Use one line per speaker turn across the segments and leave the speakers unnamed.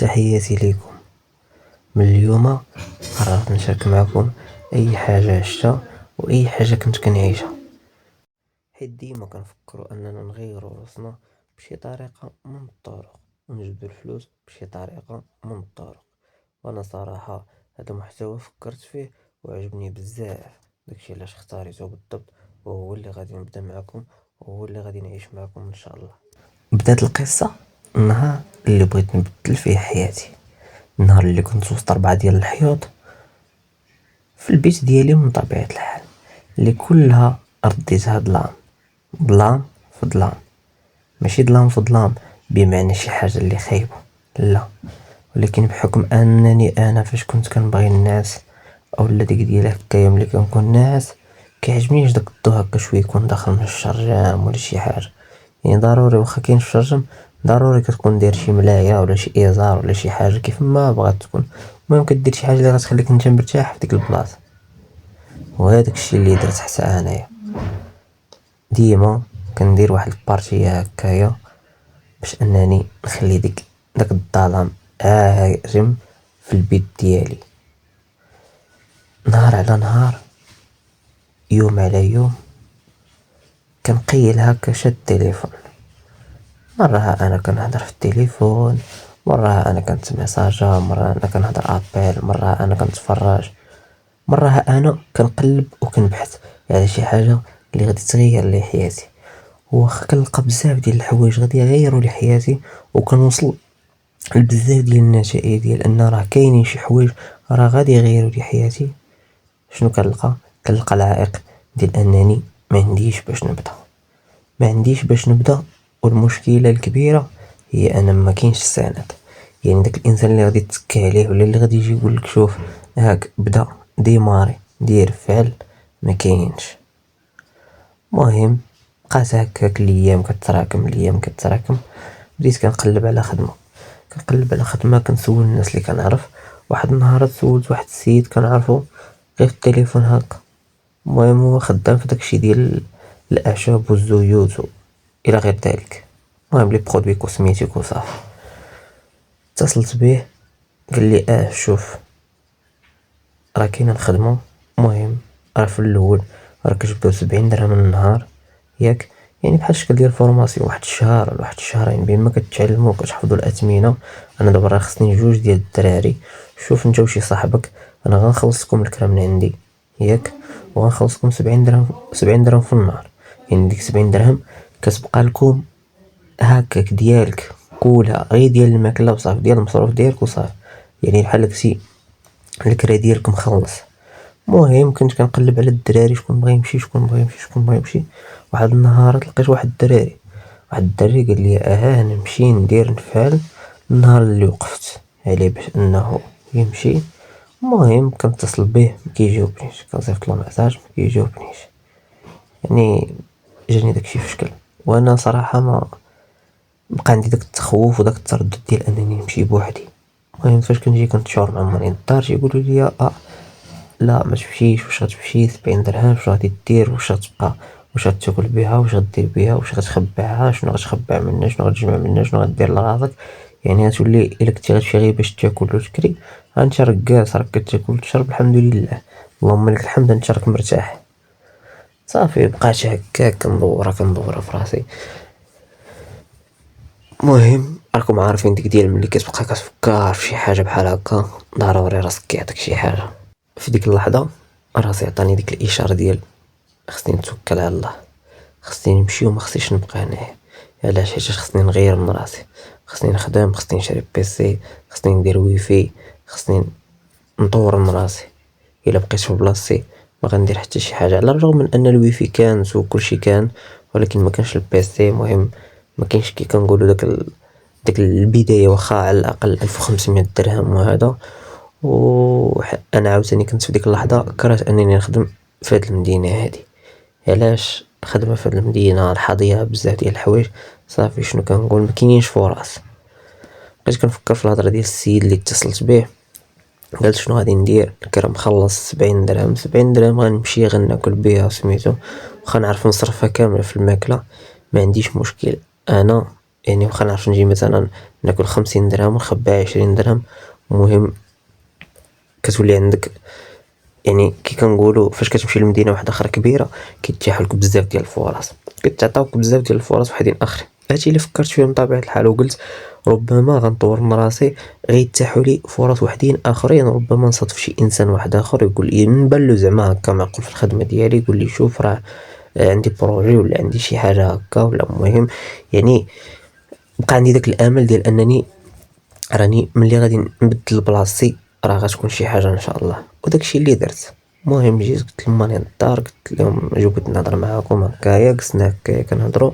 تحياتي ليكم. من اليوم قررت نشارك معكم اي حاجه عشتها واي حاجه كنت كنعيشها، حيت ديما كنفكروا اننا نغيروا راسنا بشي طريقه من الطرق ونجبدوا الفلوس بشي طريقه من الطرق. وانا صراحه هذا المحتوى فكرت فيه وعجبني بزاف، داكشي علاش اختاريته بالضبط، وهو اللي غادي نبدا معكم وهو اللي غادي نعيش معكم ان شاء الله. بدات القصه النهار اللي بغيت نبدل فيه حياتي، النهار اللي كنت وسط 4 ديال الحيوط في البيت ديالي، من طبيعة الحال اللي كلها رديتها ظلام، ظلام في ظلام، ماشي ظلام في ظلام بمعنى شي حاجة اللي خايبة، لا، ولكن بحكم انني انا فاش كنت كنبغي الناس اولا ديك ديال هكايا ملي كنكون ناعس كيعجبنيش داك الضو هكا شويه يكون داخل من الشرجم ولا شي حاجه، يعني ضروري واخا كاين الشرجم ضروري كتكون داير شي ملايه ولا شي ازار ولا شي حاجه كيف ما بغات تكون، المهم كدير شي حاجه اللي غتخليك انت مرتاح في ديك البلاصه. وهذاك الشيء اللي درت حتى انايا، ديما كندير واحد البارتيه هكايا باش انني نخلي داك الظلام عاجم في البيت ديالي. نهار على نهار، يوم على يوم، كنقيل هكا شاد التليفون، مرة انا كنهضر في التليفون، مرة انا كنت ميساجا، مرة انا كنهضر ابيل، مرة انا كنتفرج، مرة انا كنقلب وكنبحث على شي حاجة اللي غادي تغير لي حياتي، واخا كنلقى بزاف ديال الحوايج غادي يغيروا لي حياتي، وكنوصل لبزاف ديال النتائج ديال ان راه كاينين شي حوايج راه غادي يغيروا لي حياتي. شنو كنلقى العائق ديال انني ما عنديش باش نبدا. والمشكله الكبيره هي انا ما كاينش السند، يعني داك الانسان اللي غادي تتكي عليه ولا اللي غادي يجي يقول لك شوف هاك بدا ديماري دير فعل، ما كاينش. المهم بقات هكاك الايام كتراكم، بديت كنقلب على خدمه كنسول الناس اللي كنعرف. واحد النهار سولت واحد السيد كنعرفو غير في التليفون هكا، المهم هو خدام في داكشي ديال الاعشاب والزيوت الى غير ذلك، المهم لي برودوي كوسميتيك وصافي. اتصلت به قال لي شوف راه كاينه الخدمه، المهم راه في الاول راه كتبداو 70 درهم النهار ياك، يعني بحال شكل ديال فورماسيون واحد الشهر ولا واحد الشهرين بين ما كتعلموا وكتحفظوا الاثمنه. انا دابا راه خصني جوج ديال الدراري، شوف انت وشي صاحبك انا غنخلصكم الكرا من عندي ياك، وغنخلصكم 70 درهم، 70 درهم في النهار، يعني ديك 70 درهم كتبقى لكم هكاك ديالك كلها غير ديال الماكله وصافي، ديال المصروف ديالك وصافي، يعني بحال داكشي الكرا ديالك مخلص. المهم كنت كنقلب على الدراري شكون بغى يمشي شكون بغى يمشي. واحد النهار لقيت واحد الدري قال لي نمشي ندير نفعل النهار اللي وقفت عليه باش انه يمشي. المهم كنتصل به ما كيجاوبنيش، كنصيفط له ميساج ما كيجاوبنيش، يعني جاني داكشي في شكل. وانا صراحه ما بقى عندي داك التخوف وداك التردد ديال انني نمشي بوحدي. المهم فاش كنجي كنتشاور مع مريض الدار يقولوا لي لا ما تمشيش، واش غتمشي 70 درهم واش غادي دير، واش غتبقى واش غتاكل بها، واش غدير بها، واش غتخبعها، شنو غتخبع منها، شنو غتجمع منها، شنو غدير لراسك، يعني غتولي الا كنتي غتمشي غير باش تاكل وتكري انت ركاس راك كتاكل وتشرب الحمد لله، اللهم لك الحمد انت راك مرتاح. صافي بقات هكاك كندورها في راسي. المهم راكم عارفين ديك ديال ملي كتبقى كتفكر في شي حاجه بحال هكا ضروري راسك كيعطيك شي حاجه. في ديك اللحظه راسي عطاني ديك الاشاره ديال خصني نتوكل على الله، خصني نمشي وما خصنيش نبقى هنايا. علاش؟ حيت خصني نغير من راسي، خصني نخدم، خصني نشري بيسي، خصني ندير ويفي، خصني نطور من راسي. الا بقيت في بلاصتي ما غندير حتى شي حاجه، على الرغم من ان الويفي كان وكلشي كان، ولكن ما كانش البيسي. مهم ما كاينش كي كنقولوا داك البدايه واخا على الاقل 1500 درهم وهذا. وانا عاوتاني كنت في ديك اللحظه كرهت انني نخدم في هذه المدينه هذه. علاش؟ خدمه في هذه المدينه الحاضيه بزاف ديال الحوايج، صافي شنو كنقول ما كاينينش فرص. بقيت كنفكر في الهضره ديال السيد اللي اتصلت به، قلت شنو غادي ندير، الكرا مخلص 70 درهم، 70 درهم غنمشي غناكل بها سميتو، واخا نعرف نصرفها كامله في الماكله ما عنديش مشكل. انا يعني واخا نعرف نجي مثلا ناكل 50 درهم ونخبي 20 درهم. المهم كتولي عندك يعني كي كنقولوا فاش كتمشي لمدينه واحده اخرى كبيره كيتيحوا لك بزاف ديال الفرص، كتعطاوك بزاف ديال الفرص وحدين اخرين. هادشي اللي فكرت فيه من طبيعه الحال وقلت ربما غنطور من راسي، غيتاحوا لي فرص وحدين اخرين، ربما نصادف شي انسان واحد اخر يقول لي نبان له زعما هكا معقول في الخدمه ديالي، يقول لي شوف راه عندي بروجي ولا عندي شي حاجه هكا ولا. المهم يعني بقى عندي داك الامل ديال انني راني ملي غادي نبدل بلاصتي راه غتكون شي حاجه ان شاء الله. وداكشي اللي درت. المهم جيت قلت لهم راني للدار، قلت لهم جبت نهضر معاكم هكايا، قسنا هكايا كنهضروا،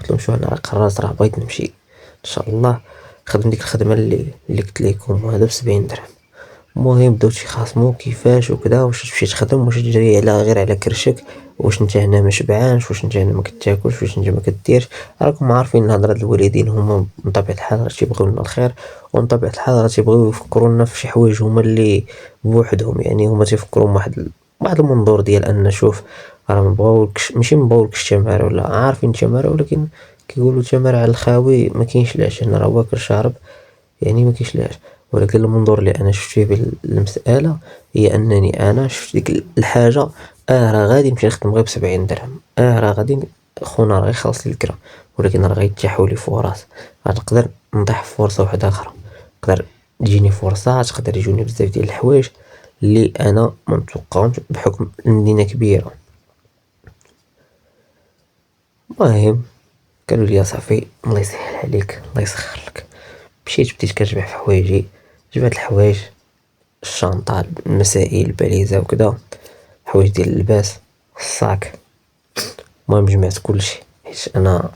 قلت لهم شوف انا راه قررت راه بغيت نمشي ان شاء الله خدم ديك الخدمه اللي قلت لكم، وهذا ب70 درهم. المهم بداو تيخاصموا كيفاش وكذا، واش تمشي تخدم، واش تجري على غير على كرشك، واش انت هنا ما شبعانش، واش انت هنا ما كتاكلش، واش انت ما كديرش. راكم عارفين هضره الوالدين هما من طبيعه الحال راه تيبغيو لنا الخير، ومن طبيعه الحال راه تيبغيو يفكروا لنا في شي حوايج هما اللي بوحدهم. يعني هما تيفكروا من واحد المنظور ديال ان شوف راه مبغاولكش، ماشي مبغاولكش التماره ولا عارفين التماره، ولكن كيقولوا التماره على الخاوي ما كاينش العشاء، انا راه واكل شارب يعني ما كاينش العشاء. ولكن المنظور اللي انا شفت فيه بالمساله هي انني انا شفت ديك الحاجه، راه غادي نمشي نخدم غير ب70 درهم، راه غادي خونا راه يخلص لي الكرا، ولكن راه غيتيحوا لي فرص، غنقدر نطيح في فرصه واحده اخرى، تقدر تجيني فرصه، تقدر يجوني بزاف ديال الحوايج اللي انا ما متوقعهمش بحكم المدينه كبيره. المهم قالوا لي صافي الله يسهل عليك الله يسخر لك. مشيت بديت كنجمع في حوايجي، جمعت الحوايج، الشنطه، المسائل، الباليزه وكذا، حوايج ديال اللباس، الصاك. المهم جمعت كلشي حيت انا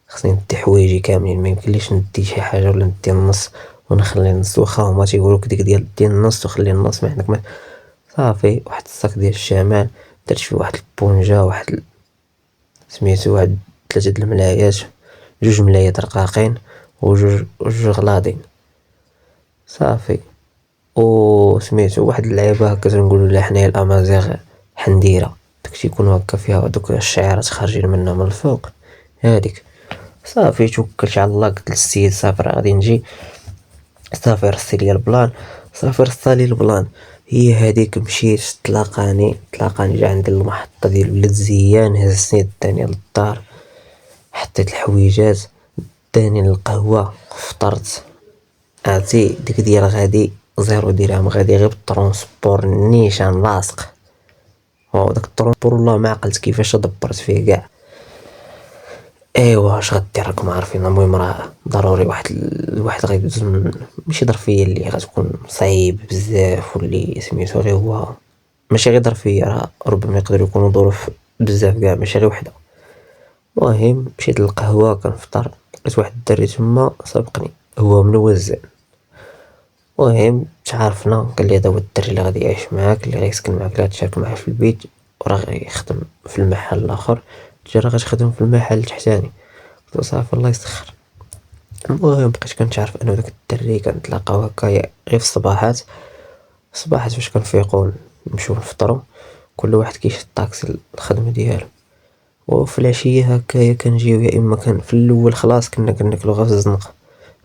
خصني ندي حوايجي كاملين، ما يمكنليش ندي شي حاجه ولا ندي النص ونخلي النص، واخا هما تيقولوا ديك ديال دي النص وخلي النص ما عندك ما. صافي واحد الصاك ديال الشمال درت فيه واحد البونجا، سميتو واحد 3 د الملايات، 2 ملايات رقاقين وجوج غلاضين. صافي سميتو واحد اللعيبه هكا تنقولوا لها حنايا الامازيغ حنديره، داك تيكون هكا فيها دوك الشعيرات خارجين منها من الفوق هذيك. صافي توكلت على الله، قلت للسيد صافي راه غادي نجي، صافي رصي لي البلان، صافي رصالي البلان. هي هذيك مشيت تلاقاني جا عند المحطه ديال ولاد زيان، هزني داني للدار، حطيت الحويجات، داني القهوه، فطرت. عرفتي ديك ديال غادي 0 درهم، غادي غير بالترونسبور نيشان لاصق، داك الترونسبور والله ما عقلت كيفاش دبرت فيه كاع. ايوا اش غدير راكم عارفين. المهم راه ضروري الواحد غيدوز من ماشي ظرفيه اللي غتكون صعيب بزاف، واللي سميتو غير هو ماشي غير ظرفيه، راه ربما يقدروا يكونوا ظروف بزاف كاع ماشي غير وحده. المهم مشيت للقهوه كنفطر، لقيت واحد الدري تما سبقني هو من وزان. المهم تعارفنا، قال لي هذا هو الدري اللي غادي يعيش معاك، اللي غيسكن معاك، اللي غتشارك معاه في البيت، وراه غيخدم في المحل الاخر، انت راه غتخدم في المحل التحتاني. قلت له صافي الله يسخر. المهم بقيت كنتعرف انا وداك الدري، كنتلاقاو هكايا غير في الصباحات فاش كنفيقو نمشيو نفطرو، كل واحد كيشد الطاكسي للخدمه ديالو. وفي العشيه هكايا كنجيو، يا اما كان في الاول خلاص كنا كناكلو غير في الزنقه،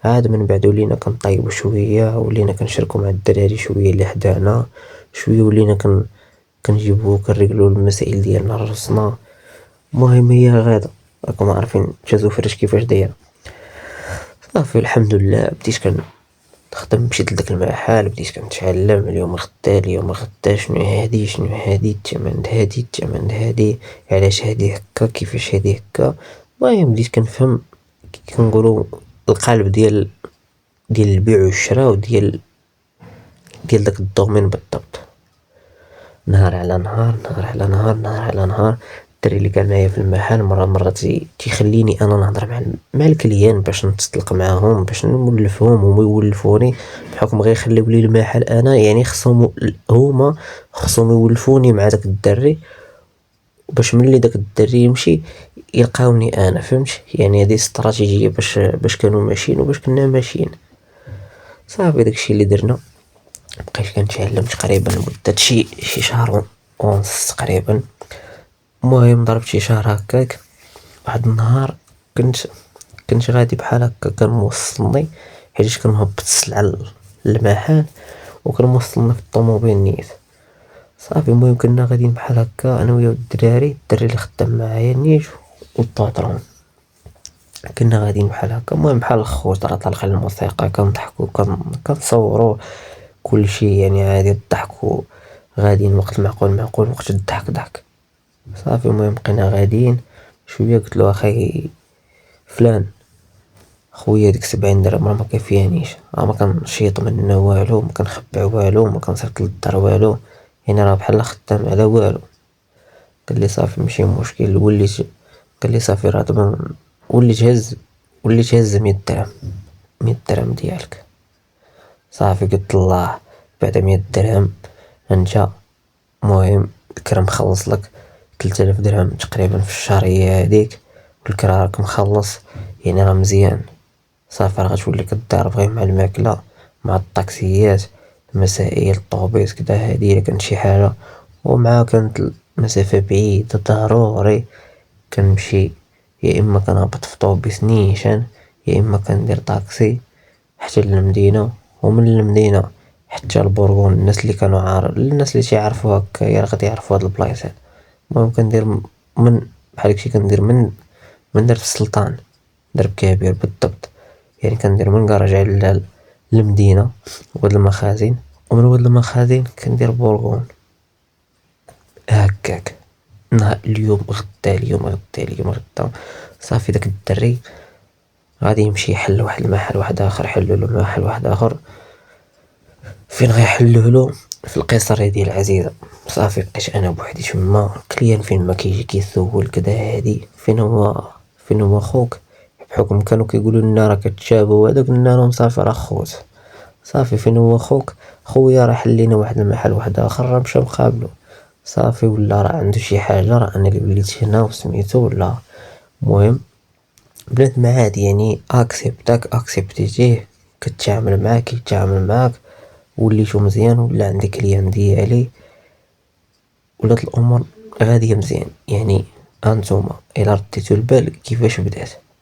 عاد من بعد ولينا كنطيبو شويه، ولينا كنشاركو مع الدراري شويه اللي حدانا، شويه ولينا كنجيبو كنرجلو المسائل ديالنا راسنا. المهم هي غاده، راكم عارفين جازو فريش كيفاش دايره. صافي الحمد لله بديت كنخدم، مشيت لداك المحل، بديت كنتعلم اليوم غدا اليوم غدا، شنو هادي الثمن هادي الثمن هادي، علاش هادي هكا، كيفاش هادي هكا. المهم بديت كنفهم كنقولوا القالب ديال البيع والشراء وديال داك الدومين بالضبط. نهار على نهار نهار على نهار نهار على نهار، الدري اللي كان معايا في المحل مرة تيخليني انا نهضر مع الكليان باش نتصدق معاهم، باش نولفهم وما يولفوني، بحكم غير يخليو لي المحل انا، يعني هما خصهم يولفوني مع داك الدري، باش ملي داك الدري يمشي يلقاوني انا. فهمت يعني هذه استراتيجيه باش كانوا ماشيين وباش كنا ماشيين. صافي داكشي اللي درنا، بقيت كنتعلم تقريبا مدة شي شهر ونص تقريبا. المهم ضربت شي شهر هكاك، واحد النهار كنت كنت غادي بحال هكا كان موصلني حيت كان مهبط السلعة للمحل وكان موصلني في الطوموبيل نيت. صافي المهم كنا غاديين بحال هكا انا ويا الدراري اللي خدام معايا نيت والباترون، كنا غاديين بحال هكا المهم بحال الخوت راه طالقين الموسيقى كنضحكو كنصورو كلشي يعني عادي الضحكو غاديين وقت معقول وقت الضحك ضحك. صافي المهم بقينا غاديين شويه قلتلو اخي فلان خويا ديك 70 درهم راه ما كافيانيش، راه ما كنشيط منها والو ما كنخبع والو ما كنصيفط للدار والو، يعني راه بحال خدام على والو. قال لي صافي ماشي مشكل قال لي صافي راه دابا وليت هز 100 درهم 100 درهم ديالك. صافي قلت الله بعد 100 درهم انت المهم الكرا مخلص لك 3000 درهم تقريبا في الشهرية هذيك والكرا راك مخلص يعني راه مزيان. صافي راه غتولي كتضارب غير مع الماكلة مع الطاكسيات المسائل الطوبيس كدا هادي الا كانت شي حاجة، ومع كانت المسافة بعيدة ضروري كنمشي يا اما كنهبط في طوبيس نيشان يا اما كندير طاكسي حتى للمدينة ومن المدينة حتى لبورغون. الناس اللي كانوا الناس اللي تيعرفوا هكايا راه غادي يعرفوا هاد البلايص هاد. المهم كندير من بحال هادشي كندير من درب السلطان درب كبير بالضبط، يعني كندير من كراج على المدينة واد المخازن ومن واد المخازن كندير بورغون هكاك. نهار اليوم غدا صافي داك الدري غادي يمشي يحل واحد المحل واحد اخر حلولو محل واحد اخر فين غيحلولو في القصرية ديال العزيزة. صافي بقيت انا بوحدي تما كليان فين ما كيجي كيسول كدا هادي فين هو خوك بحكم كانوا كيقولوا لنا راه كتشابهوا هذا قلنا لهم صافي راه خوت. صافي فين هو خوك خويا راه حلينا واحد المحل واحد اخر راه مشى مقابلو. صافي ولا راه عنده شي حاجه راه انا اللي وليت هنا وسميتو ولا. المهم بنات ما عادي يعني اكسبتيتيه كتعامل معاه كيتعامل معاك وليتو مزيان ولا عندي كليان ديالي ولات الامور غاديه مزيان. يعني هانتوما الا رديتو البال كيفاش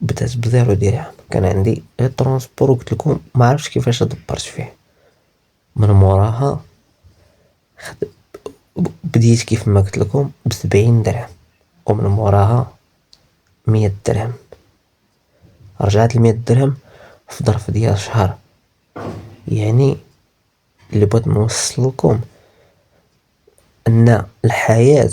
بدات بزيرو درهم كان عندي غير ترونسبور وقلت لكم ما عرفتش كيفاش دبرت فيه. من موراها بديت كيف ما قلت لكم ب70 درهم ومن موراها 100 درهم رجعت 100 درهم في ظرف ديال شهر. يعني اللي بغيت نوصل لكم ان الحياة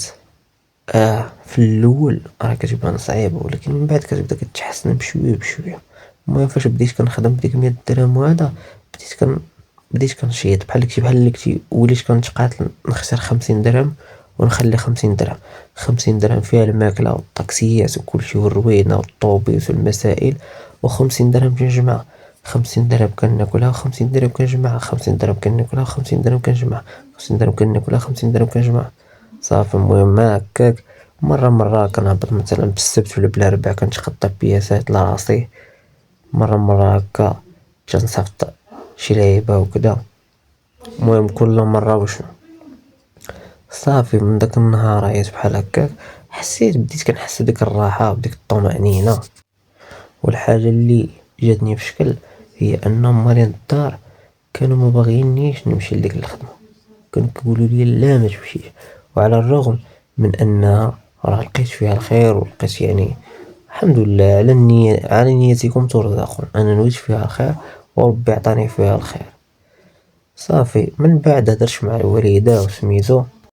في الاول راه كتبان صعيبه ولكن من بعد كتبدا كتحسن بشويه بشويه. المهم فاش بديت كنخدم بديك 100 درهم وهذا بديت كنشيط بحال داكشي بحال اللي كنتي وليت كنتقاتل نخسر 50 درهم ونخلي 50 درهم. 50 درهم فيها الماكله والطاكسيات وكلشي والروينه والطوبيس والمسائل و50 درهم كنجمع 50 درهم كناكلها و50 درهم كنجمعها 50 درهم كناكلها و50 درهم كنجمعها 50 درهم كناكلها 50 درهم كنجمعها. صافي المهم هكاك مرة كنهبط مثلا بالسبت ولا بالاربعاء كنتقطع بياسات لراسي مرة هكا كنصيفط شي لعيبة وكدا. المهم كل مرة وشنو صافي من داك النهار عيت بحال هكاك بديت كنحس بديك الراحة بديك الطمأنينة. والحاجة اللي جاتني بشكل هي ان مالين الدار كانوا ما باغيينيش نمشي لديك الخدمة، كانوا كيقولوا لي لا ما تمشيش. وعلى الرغم من انها راه لقيت فيها الخير ولقيت يعني الحمد لله على النية على نيتكم ترزقون، انا نويت فيها الخير وربي عطاني فيها الخير. صافي من بعد هدرت مع الوالدة وسميتو